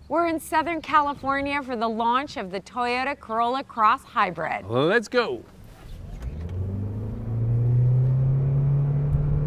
We're in Southern California for the launch of the Toyota Corolla Cross Hybrid. Let's go.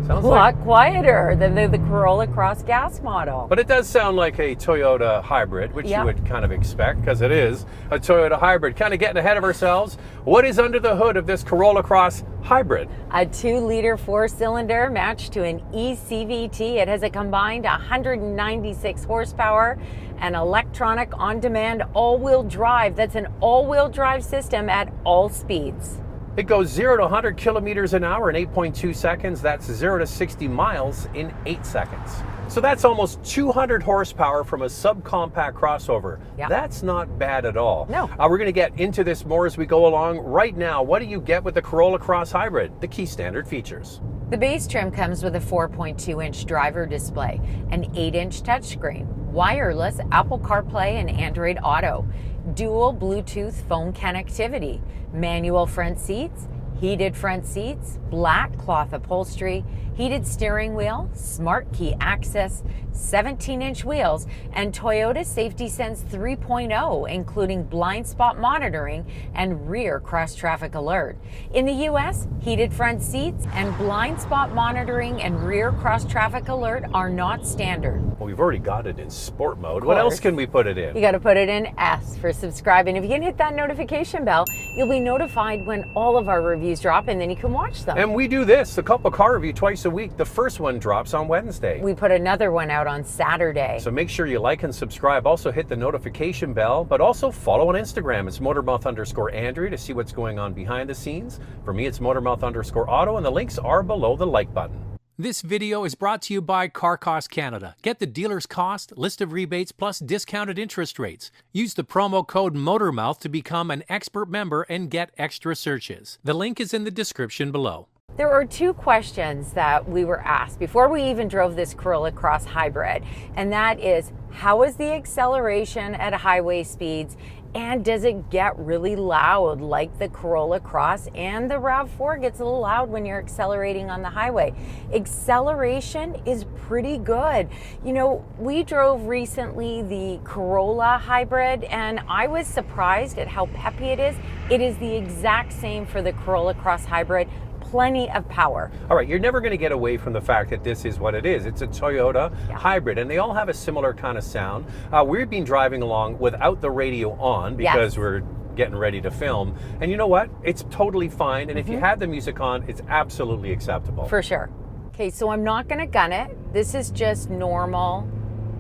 Sounds a lot quieter than the Corolla Cross gas model. But it does sound like a Toyota hybrid, which you would kind of expect because it is a Toyota hybrid. Kind of getting ahead of ourselves. What is under the hood of this Corolla Cross Hybrid? A 2-liter 4-cylinder matched to an eCVT. It has a combined 196 horsepower and electronic on-demand all-wheel drive. That's an all-wheel drive system at all speeds. It goes 0 to 100 kilometers an hour in 8.2 seconds. That's 0 to 60 miles in 8 seconds. So that's almost 200 horsepower from a subcompact crossover. That's not bad at all. No. We're going to get into this more as we go along. Right now, what do you get with the Corolla Cross Hybrid? The key standard features. The base trim comes with a 4.2-inch driver display, an 8-inch touchscreen, wireless Apple Carplay and Android Auto, dual Bluetooth phone connectivity, manual front seats, heated front seats, black cloth upholstery, heated steering wheel, smart key access, 17-inch wheels, and Toyota Safety Sense 3.0, including blind spot monitoring and rear cross-traffic alert. In the U.S., heated front seats and blind spot monitoring and rear cross-traffic alert are not standard. Well, we've already got it in sport mode. What else can we put it in? You got to put it in S for subscribe. And if you can hit that notification bell, you'll be notified when all of our reviews drop, and then you can watch them. And we do this, a couple car review twice a week. The first one drops on Wednesday. We put another one out on Saturday. So make sure you like and subscribe. Also hit the notification bell, but also follow on Instagram. It's Motormouth_Andrew to see what's going on behind the scenes. For me, it's Motormouth_Auto, and the links are below the like button. This video is brought to you by Car Cost Canada. Get the dealer's cost, list of rebates, plus discounted interest rates. Use the promo code Motormouth to become an expert member and get extra searches. The link is in the description below. There are two questions that we were asked before we even drove this Corolla Cross Hybrid, and that is, how is the acceleration at highway speeds, and does it get really loud like the Corolla Cross and the RAV4 gets a little loud when you're accelerating on the highway? Acceleration is pretty good. You know, we drove recently the Corolla Hybrid, and I was surprised at how peppy it is. It is the exact same for the Corolla Cross Hybrid. Plenty of power. All right, you're never going to get away from the fact that this is what it is. It's a Toyota hybrid, and they all have a similar kind of sound. We've been driving along without the radio on because we're getting ready to film. And you know what? It's totally fine. And if you had the music on, it's absolutely acceptable. For sure. Okay, so I'm not going to gun it. This is just normal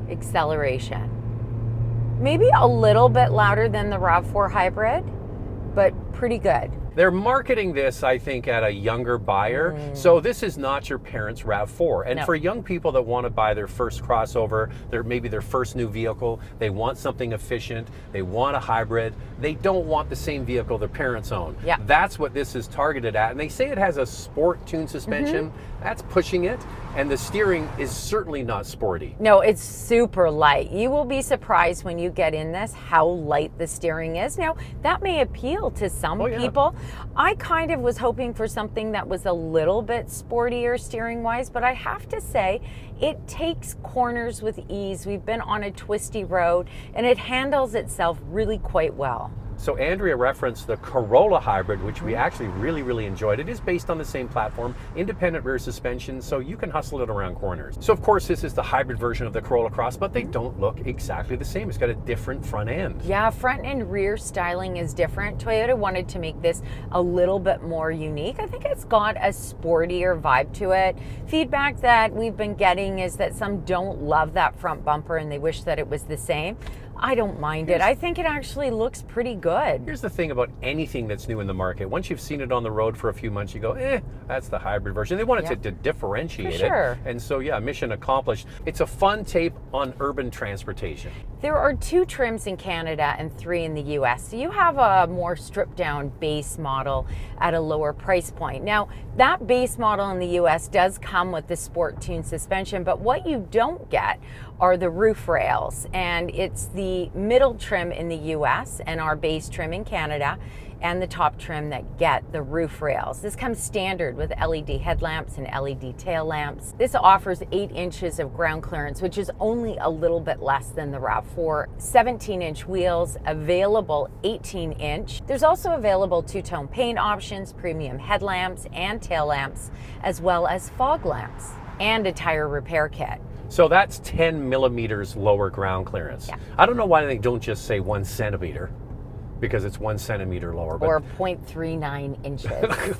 acceleration. Maybe a little bit louder than the RAV4 hybrid, but pretty good. They're marketing this, I think, at a younger buyer. So this is not your parents' RAV4. And for young people that want to buy their first crossover, maybe their first new vehicle, they want something efficient, they want a hybrid, they don't want the same vehicle their parents own. That's what this is targeted at. And they say it has a sport tune suspension. That's pushing it. And the steering is certainly not sporty. No, it's super light. You will be surprised when you get in this how light the steering is. Now, that may appeal to some people. I kind of was hoping for something that was a little bit sportier steering wise, but I have to say it takes corners with ease. We've been on a twisty road and it handles itself really quite well. So Andrea referenced the Corolla Hybrid, which we actually really enjoyed. It is based on the same platform, independent rear suspension, so you can hustle it around corners. So of course this is the hybrid version of the Corolla Cross, but they don't look exactly the same. It's got a different front end. Yeah, front and rear styling is different. Toyota wanted to make this a little bit more unique. I think it's got a sportier vibe to it. Feedback that we've been getting is that some don't love that front bumper and they wish that it was the same. I don't mind it. I think it actually looks pretty good. Here's the thing about anything that's new in the market. Once you've seen it on the road for a few months, you go, that's the hybrid version. They wanted to differentiate it. And so, mission accomplished. It's a fun tape on urban transportation. There are 2 trims in Canada and 3 in the US. So you have a more stripped down base model at a lower price point. Now, that base model in the US does come with the sport tune suspension, but what you don't get are the roof rails. And it's the middle trim in the US, and our base base trim in Canada and the top trim that get the roof rails. This comes standard with LED headlamps and LED tail lamps. This offers 8 inches of ground clearance, which is only a little bit less than the RAV4. 17-inch wheels, available 18-inch. There's also available two-tone paint options, premium headlamps and tail lamps, as well as fog lamps, and a tire repair kit. So that's 10 millimeters lower ground clearance. Yeah. I don't know why they don't just say 1 centimeter, because it's 1 centimeter lower. But Or 0.39 inches.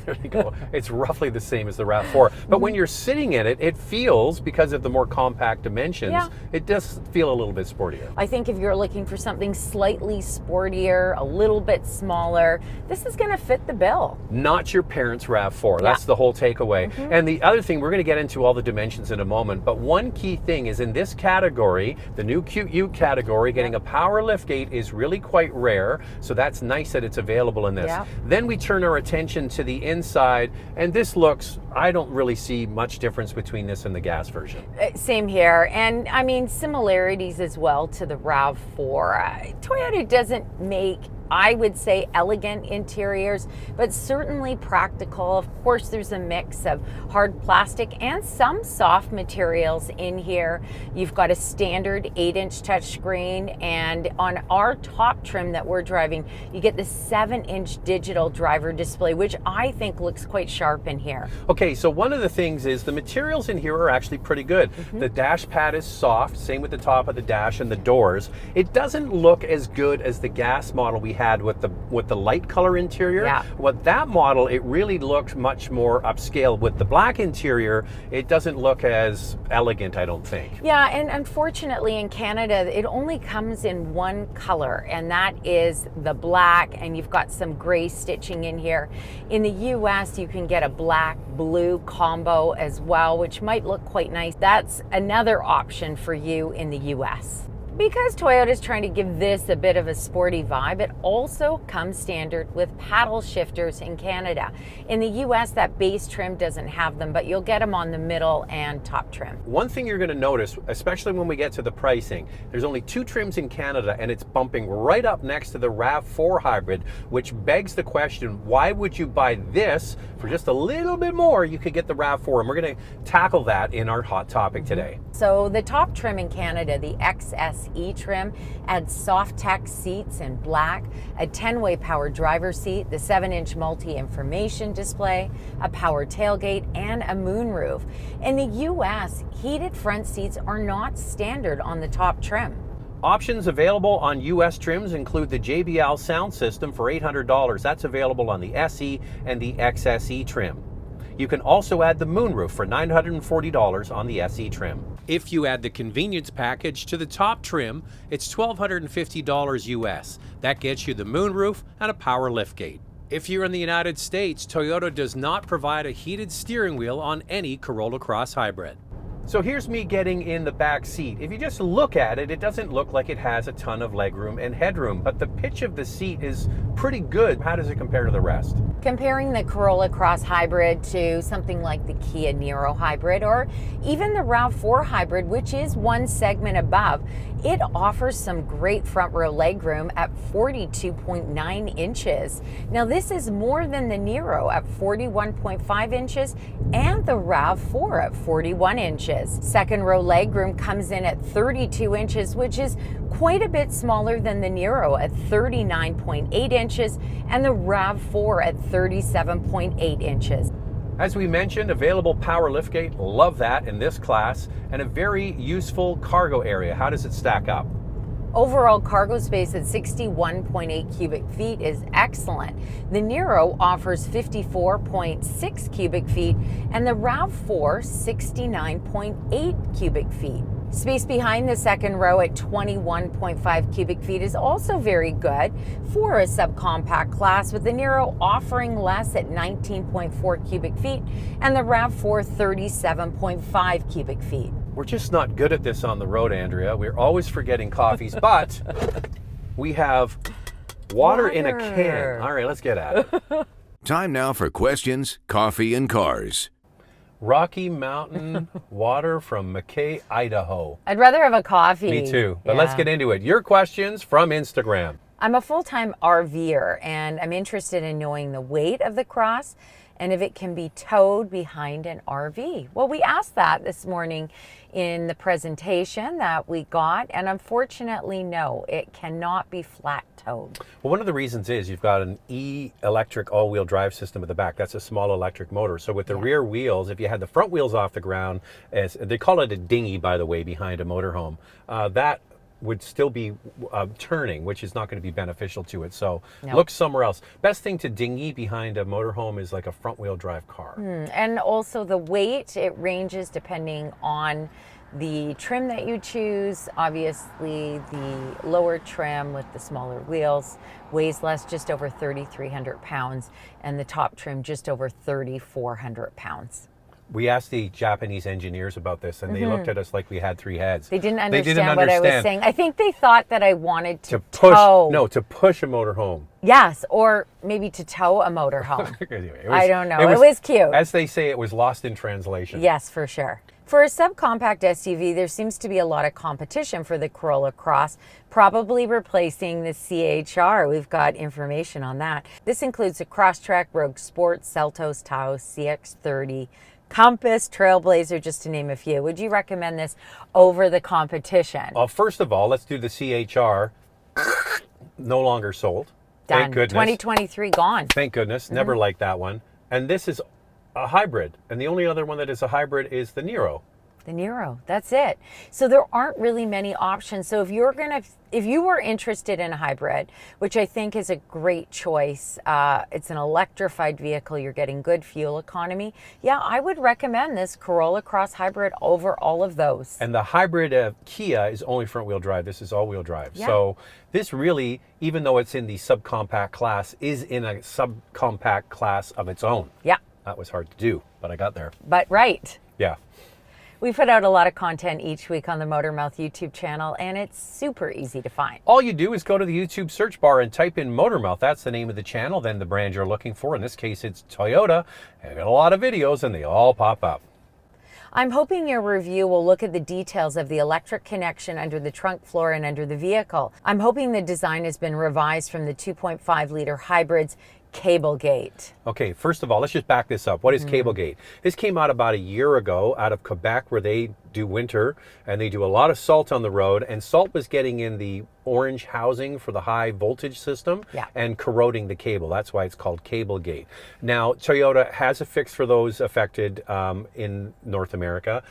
there you go. It's roughly the same as the RAV4. But when you're sitting in it, it feels, because of the more compact dimensions, it does feel a little bit sportier. I think if you're looking for something slightly sportier, a little bit smaller, this is going to fit the bill. Not your parents' RAV4. That's the whole takeaway. And the other thing, we're going to get into all the dimensions in a moment, but one key thing is in this category, the new Cute Ute category, getting a power liftgate is really quite rare. So that's nice that it's available in this. Yeah. Then we turn our attention to the inside, and this looks, I don't really see much difference between this and the gas version. Same here, and I mean similarities as well to the RAV4. Toyota doesn't make, I would say, elegant interiors, but certainly practical. Of course, there's a mix of hard plastic and some soft materials in here. You've got a standard 8-inch touchscreen, and on our top trim that we're driving, you get the 7-inch digital driver display, which I think looks quite sharp in here. Okay, so one of the things is the materials in here are actually pretty good. The dash pad is soft, same with the top of the dash and the doors. It doesn't look as good as the gas model we had with the light color interior. Yeah. What that model, it really looked much more upscale. With the black interior, it doesn't look as elegant, I don't think. Yeah, and unfortunately in Canada, it only comes in one color, and that is the black, and you've got some gray stitching in here. In the US, you can get a black-blue combo as well, which might look quite nice. That's another option for you in the US. Because Toyota's trying to give this a bit of a sporty vibe, it also comes standard with paddle shifters in Canada. In the US, that base trim doesn't have them, but you'll get them on the middle and top trim. One thing you're going to notice, especially when we get to the pricing, there's only 2 trims in Canada, and it's bumping right up next to the RAV4 Hybrid, which begs the question, why would you buy this for just a little bit more? You could get the RAV4, and we're going to tackle that in our hot topic today. So the top trim in Canada, the XSE trim, adds soft tech seats in black, a 10-way power driver seat, the 7-inch multi-information display, a power tailgate, and a moonroof. In the US, heated front seats are not standard on the top trim. Options available on US trims include the JBL sound system for $800. That's available on the SE and the XSE trim. You can also add the moonroof for $940 on the SE trim. If you add the convenience package to the top trim, it's $1,250 US. That gets you the moonroof and a power liftgate. If you're in the United States, Toyota does not provide a heated steering wheel on any Corolla Cross Hybrid. So here's me getting in the back seat. If you just look at it, it doesn't look like it has a ton of legroom and headroom, but the pitch of the seat is pretty good. How does it compare to the rest? Comparing the Corolla Cross Hybrid to something like the Kia Niro Hybrid or even the RAV4 Hybrid, which is one segment above, it offers some great front row legroom at 42.9 inches. Now this is more than the Niro at 41.5 inches and the RAV4 at 41 inches. Second row legroom comes in at 32 inches, which is quite a bit smaller than the Niro at 39.8 inches and the RAV4 at 37.8 inches. As we mentioned, available power liftgate, love that in this class, and a very useful cargo area. How does it stack up? Overall cargo space at 61.8 cubic feet is excellent. The Niro offers 54.6 cubic feet and the RAV4 69.8 cubic feet. Space behind the second row at 21.5 cubic feet is also very good for a subcompact class, with the Niro offering less at 19.4 cubic feet and the RAV4 37.5 cubic feet. We're just not good at this on the road, Andrea. We're always forgetting coffees, but we have water in a can. All right, let's get at it. Time now for questions, coffee, and cars. Rocky Mountain water from McKay, Idaho. I'd rather have a coffee. Me too, but let's get into it. Your questions from Instagram. I'm a full-time RVer, and I'm interested in knowing the weight of the Cross and if it can be towed behind an RV. Well, we asked that this morning in the presentation that we got, and unfortunately, no, it cannot be flat towed. Well, one of the reasons is you've got an electric all-wheel drive system at the back. That's a small electric motor. So with the rear wheels, if you had the front wheels off the ground, as they call it a dinghy, by the way, behind a motorhome, that would still be turning, which is not going to be beneficial to it. So look somewhere else. Best thing to dinghy behind a motorhome is like a front wheel drive car. And also the weight, it ranges depending on the trim that you choose. Obviously, the lower trim with the smaller wheels weighs less, just over 3,300 pounds, and the top trim just over 3,400 pounds. We asked the Japanese engineers about this, and they looked at us like we had three heads. They didn't understand what I was saying. I think they thought that I wanted to push. tow. No, to push a motorhome. Yes, or maybe to tow a motorhome. Anyway, I don't know. It was cute. As they say, it was lost in translation. Yes, for sure. For a subcompact SUV, there seems to be a lot of competition for the Corolla Cross, probably replacing the CHR. We've got information on that. This includes the Crosstrek, Rogue Sport, Seltos, Taos, CX-30, Compass, Trailblazer, just to name a few. Would you recommend this over the competition? Well, first of all, let's do the CHR. No longer sold. Done. Thank goodness. 2023 gone. Thank goodness. Never liked that one. And this is a hybrid. And the only other one that is a hybrid is the Nero. The Nero, that's it. So there aren't really many options. So if you were interested in a hybrid, which I think is a great choice, it's an electrified vehicle, you're getting good fuel economy. Yeah, I would recommend this Corolla Cross Hybrid over all of those. And the hybrid Kia is only front wheel drive. This is all wheel drive. Yeah. So this really, even though it's in the subcompact class, is in a subcompact class of its own. Yeah. That was hard to do, but I got there. But right. Yeah. We put out a lot of content each week on the Motormouth YouTube channel, and it's super easy to find. All you do is go to the YouTube search bar and type in Motormouth. That's the name of the channel, then the brand you're looking for. In this case, it's Toyota. I've got a lot of videos, and they all pop up. I'm hoping your review will look at the details of the electric connection under the trunk floor and under the vehicle. I'm hoping the design has been revised from the 2.5-liter hybrid's cable gate. Okay, first of all, let's just back this up. What is cable gate? This came out about a year ago out of Quebec, where they do winter and they do a lot of salt on the road, and salt was getting in the orange housing for the high voltage system and corroding the cable. That's why it's called cable gate. Now, Toyota has a fix for those affected in North America.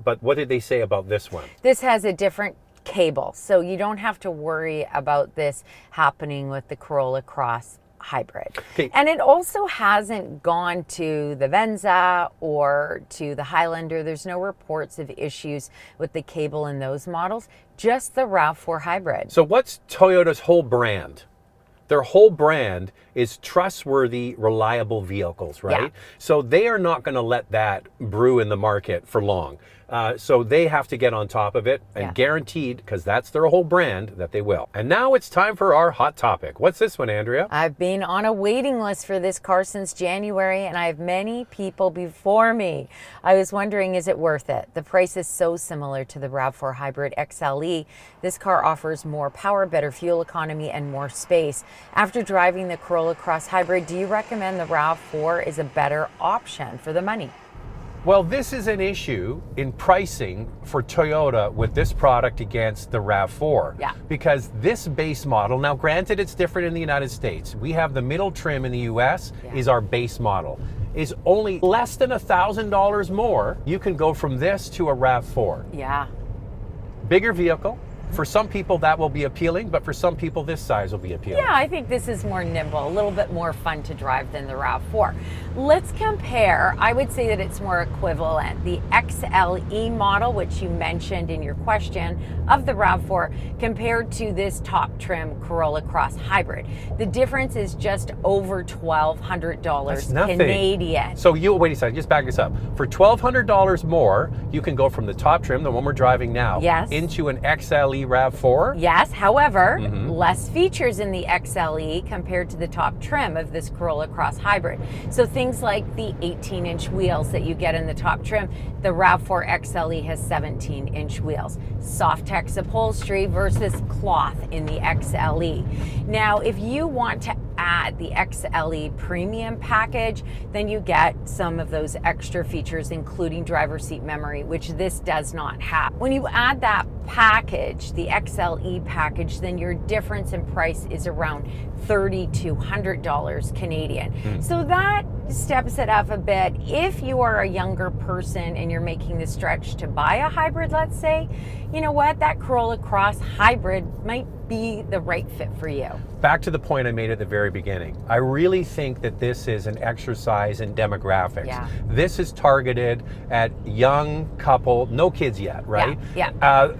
But what did they say about this one? This has a different cable, so you don't have to worry about this happening with the Corolla Cross Hybrid. Okay. And it also hasn't gone to the Venza or to the Highlander. There's no reports of issues with the cable in those models, just the RAV4 Hybrid. So what's Toyota's whole brand? Their whole brand is trustworthy, reliable vehicles, right? Yeah. So they are not going to let that brew in the market for long. So they have to get on top of it, and guaranteed, because that's their whole brand, that they will. And now it's time for our hot topic. What's this one, Andrea? I've been on a waiting list for this car since January, and I have many people before me. I was wondering, is it worth it? The price is so similar to the RAV4 Hybrid XLE. This car offers more power, better fuel economy, and more space. After driving the Corolla Cross Hybrid, do you recommend the RAV4 is a better option for the money? Well, this is an issue in pricing for Toyota with this product against the RAV4. Yeah. Because this base model, now granted it's different in the United States. We have the middle trim in the US is our base model. Is only less than $1,000 more. You can go from this to a RAV4. Yeah. Bigger vehicle. For some people that will be appealing, but for some people this size will be appealing. Yeah, I think this is more nimble, a little bit more fun to drive than the RAV4. Let's compare. I would say that it's more equivalent. The XLE model, which you mentioned in your question, of the RAV4 compared to this top trim Corolla Cross Hybrid. The difference is just over $1,200 Canadian. So you, wait a second, just back this up. For $1,200 more, you can go from the top trim, the one we're driving now, into an XLE XLE RAV4? Yes, however, less features in the XLE compared to the top trim of this Corolla Cross Hybrid. So things like the 18-inch wheels that you get in the top trim, the RAV4 XLE has 17-inch wheels. Softex upholstery versus cloth in the XLE. Now, if you want to add the XLE premium package, then you get some of those extra features, including driver's seat memory, which this does not have. When you add that package, the XLE package, then your difference in price is around $30 to $100 Canadian. So that steps it up a bit. If you are a younger person and you're making the stretch to buy a hybrid, let's say, you know what, that Corolla Cross Hybrid might be the right fit for you. Back to the point I made at the very beginning. I really think that this is an exercise in demographics. Yeah. This is targeted at young couple, no kids yet, right? Yeah.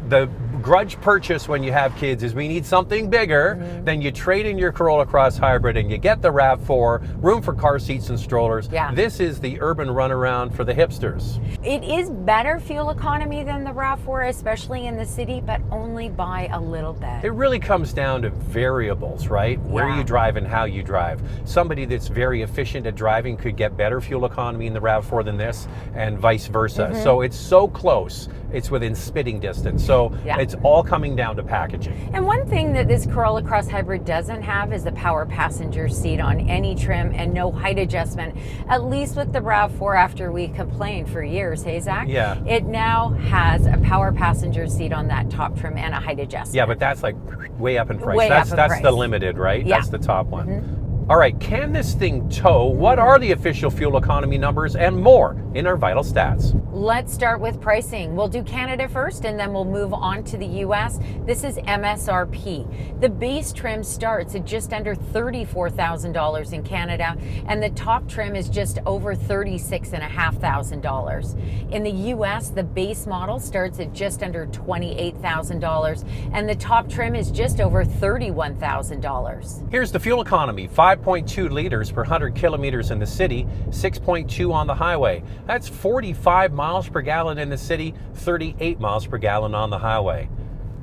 The grudge purchase when you have kids is we need something bigger. Then you trade in your Corolla Cross Hybrid and you get the RAV4, room for car seats and strollers. Yeah. This is the urban runaround for the hipsters. It is better fuel economy than the RAV4, especially in the city, but only by a little bit. It really comes down to variables, right? Where you drive and how you drive. Somebody that's very efficient at driving could get better fuel economy in the RAV4 than this, and vice versa. So it's so close, it's within spitting distance. So it's all coming down to packaging. And one thing that this Corolla Cross Hybrid doesn't have is the power passenger seat on any trim and no height adjustment, at least with the RAV4 after we complained for years, hey Zach? Yeah. It now has a power passenger seat on that top trim and a height adjustment. Yeah, but that's like way up in price. Way That's up in that's price. the limited, right? Yeah. That's the top one. All right, can this thing tow? What are the official fuel economy numbers and more in our vital stats? Let's start with pricing. We'll do Canada first and then we'll move on to the US. This is MSRP. The base trim starts at just under $34,000 in Canada, and the top trim is just over $36,500. In the US, the base model starts at just under $28,000, and the top trim is just over $31,000. Here's the fuel economy. 5.2 liters per 100 kilometers in the city, 6.2 on the highway. That's 45 miles per gallon in the city, 38 miles per gallon on the highway.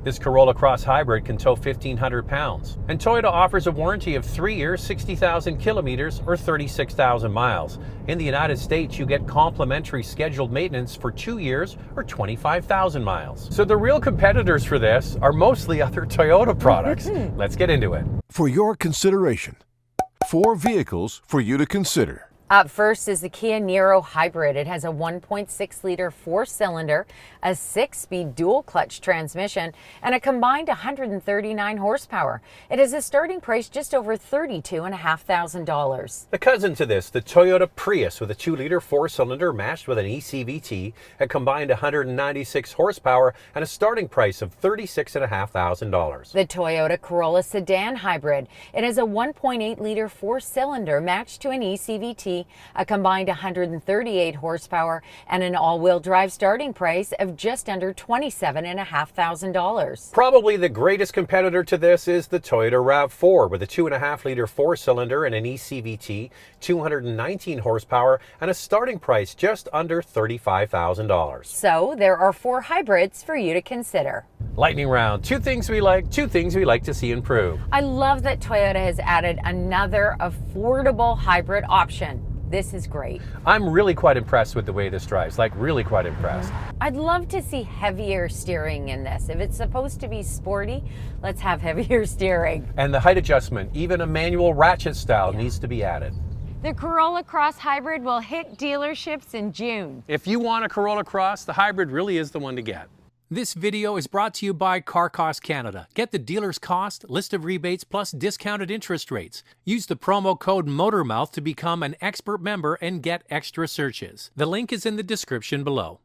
This Corolla Cross Hybrid can tow 1,500 pounds. And Toyota offers a warranty of 3 years, 60,000 kilometers, or 36,000 miles. In the United States, you get complimentary scheduled maintenance for 2 years, or 25,000 miles. So the real competitors for this are mostly other Toyota products. Let's get into it. For your consideration, 4 vehicles for you to consider. Up first is the Kia Niro Hybrid. It has a 1.6-liter 4-cylinder, a 6-speed dual-clutch transmission, and a combined 139 horsepower. It has a starting price just over $32,500. The cousin to this, the Toyota Prius with a 2-liter 4-cylinder matched with an eCVT, a combined 196 horsepower, and a starting price of $36,500. The Toyota Corolla Sedan Hybrid. It has a 1.8-liter 4-cylinder matched to an eCVT, a combined 138 horsepower, and an all-wheel drive starting price of just under $27,500. Probably the greatest competitor to this is the Toyota RAV4 with a 2.5-liter 4-cylinder and an eCVT, 219 horsepower, and a starting price just under $35,000. So there are 4 hybrids for you to consider. Lightning round. 2 things we like, 2 things we like to see improve. I love that Toyota has added another affordable hybrid option. This is great. I'm really quite impressed with the way this drives, like really quite impressed. I'd love to see heavier steering in this. If it's supposed to be sporty, let's have heavier steering. And the height adjustment, even a manual ratchet style, needs to be added. The Corolla Cross Hybrid will hit dealerships in June. If you want a Corolla Cross, the Hybrid really is the one to get. This video is brought to you by Car Cost Canada. Get the dealer's cost, list of rebates, plus discounted interest rates. Use the promo code Motormouth to become an expert member and get extra searches. The link is in the description below.